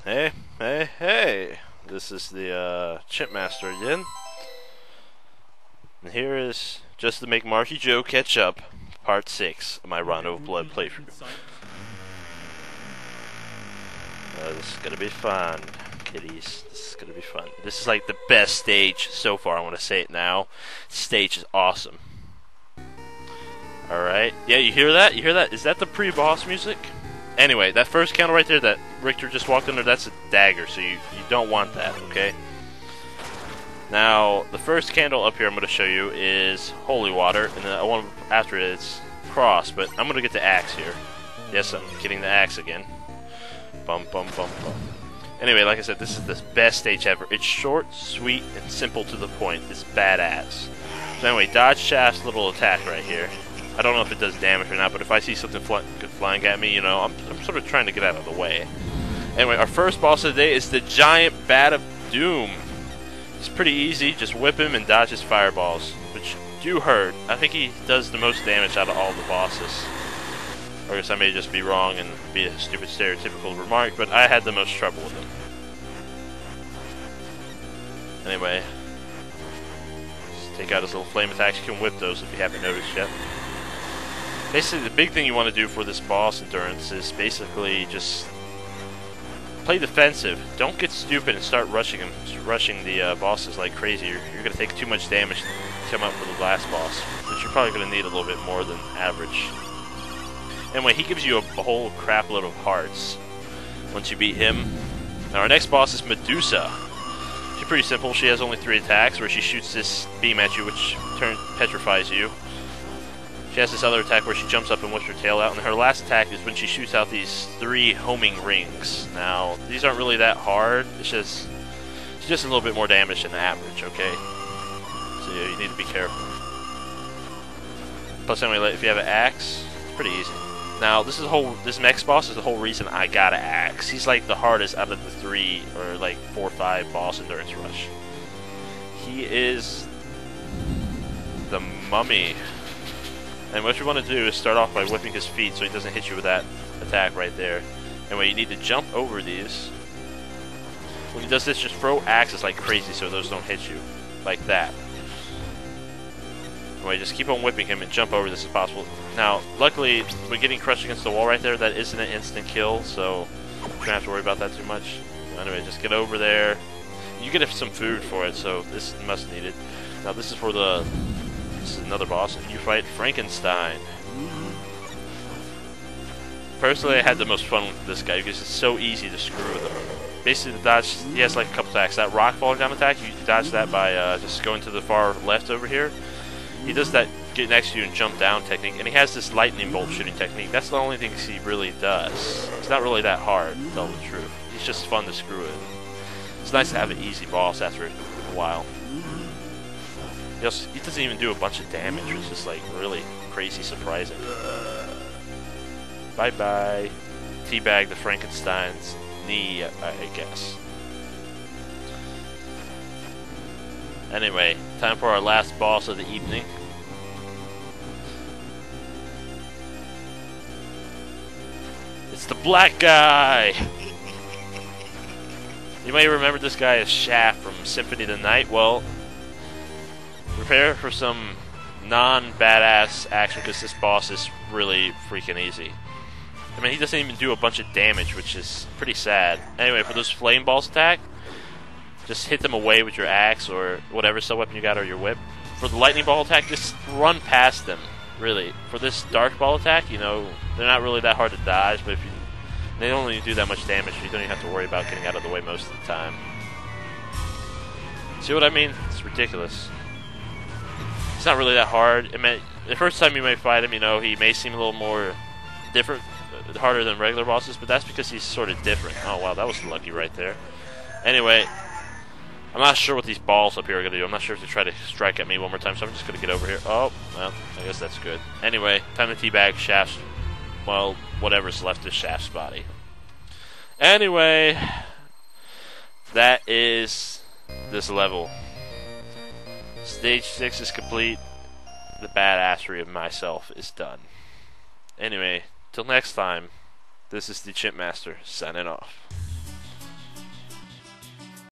Hey, hey, hey! This is the Chimp Master again. And here is, just to make Marky Joe catch up, part 6 of my Rondo of Blood playthrough. This is gonna be fun, kiddies. This is gonna be fun. This is like the best stage so far, I want to say it now. This stage is awesome. Alright, yeah, you hear that? You hear that? Is that the pre-boss music? Anyway, that first candle right there that Richter just walked under, that's a dagger, so you don't want that, okay? Now, the first candle up here I'm going to show you is holy water, and then I want after it it's cross, but I'm going to get the axe here. Yes, I'm getting the axe again. Bum, bum, bum, bum. Anyway, like I said, this is the best stage ever. It's short, sweet, and simple to the point. It's badass. So anyway, dodge Shaft's little attack right here. I don't know if it does damage or not, but if I see something flying at me, you know, I'm sort of trying to get out of the way. Anyway, our first boss of the day is the giant Bat of Doom. It's pretty easy, just whip him and dodge his fireballs, which do hurt. I think he does the most damage out of all the bosses. Or I guess I may just be wrong and be a stupid stereotypical remark, but I had the most trouble with him. Anyway, just take out his little flame attacks. You can whip those if you haven't noticed yet. Basically, the big thing you want to do for this boss endurance is basically just play defensive. Don't get stupid and start rushing him, rushing the bosses like crazy. You're going to take too much damage to come up for the last boss, which you're probably going to need a little bit more than average. Anyway, he gives you a whole crap load of hearts once you beat him. Now, our next boss is Medusa. She's pretty simple. She has only 3 attacks, where she shoots this beam at you, which petrifies you. She has this other attack where she jumps up and whips her tail out, and her last attack is when she shoots out these 3 homing rings. Now, these aren't really that hard. It's just a little bit more damage than the average, okay? So yeah, you need to be careful. Plus, anyway, if you have an axe, it's pretty easy. Now, this next boss is the whole reason I got an axe. He's like the hardest out of the 3 or like 4 or 5 boss endurance rush. He is the Mummy. And what you want to do is start off by whipping his feet so he doesn't hit you with that attack right there. Anyway, you need to jump over these. When he does this, just throw axes like crazy so those don't hit you. Like that. Anyway, just keep on whipping him and jump over this as possible. Now, luckily, when getting crushed against the wall right there, that isn't an instant kill, so you don't have to worry about that too much. Anyway, just get over there. You get some food for it, so this must need it. Now, this is for the... This is another boss, and you fight Frankenstein. Personally, I had the most fun with this guy because it's so easy to screw with him. Basically, the dodge, he has like a couple attacks. That rock falling down attack, you dodge that by just going to the far left over here. He does that get next to you and jump down technique, and he has this lightning bolt shooting technique. That's the only thing he really does. It's not really that hard, to tell the truth. He's just fun to screw with. It's nice to have an easy boss after a while. He doesn't even do a bunch of damage, which is like really crazy surprising. Bye-bye. Teabag the Frankenstein's knee, I guess. Anyway, time for our last boss of the evening. It's the black guy! You may remember this guy as Shaft from Symphony of the Night. Well, prepare for some non-badass action because this boss is really freaking easy. I mean, he doesn't even do a bunch of damage, which is pretty sad. Anyway, for those flame balls attack, just hit them away with your axe or whatever sub-weapon you got or your whip. For the lightning ball attack, just run past them, really. For this dark ball attack, you know, they're not really that hard to dodge, but they don't really do that much damage, so you don't even have to worry about getting out of the way most of the time. See what I mean? It's ridiculous. It's not really that hard. The first time you may fight him, you know, he may seem a little more different, harder than regular bosses, but that's because he's sort of different. Oh wow, that was lucky right there. Anyway, I'm not sure what these balls up here are going to do. I'm not sure if they try to strike at me one more time, so I'm just going to get over here. Oh, well, I guess that's good. Anyway, time to teabag Shaft's, well, whatever's left of Shaft's body. Anyway, that is this level. Stage 6 is complete. The badassery of myself is done. Anyway, till next time, this is the Chimp Master signing off.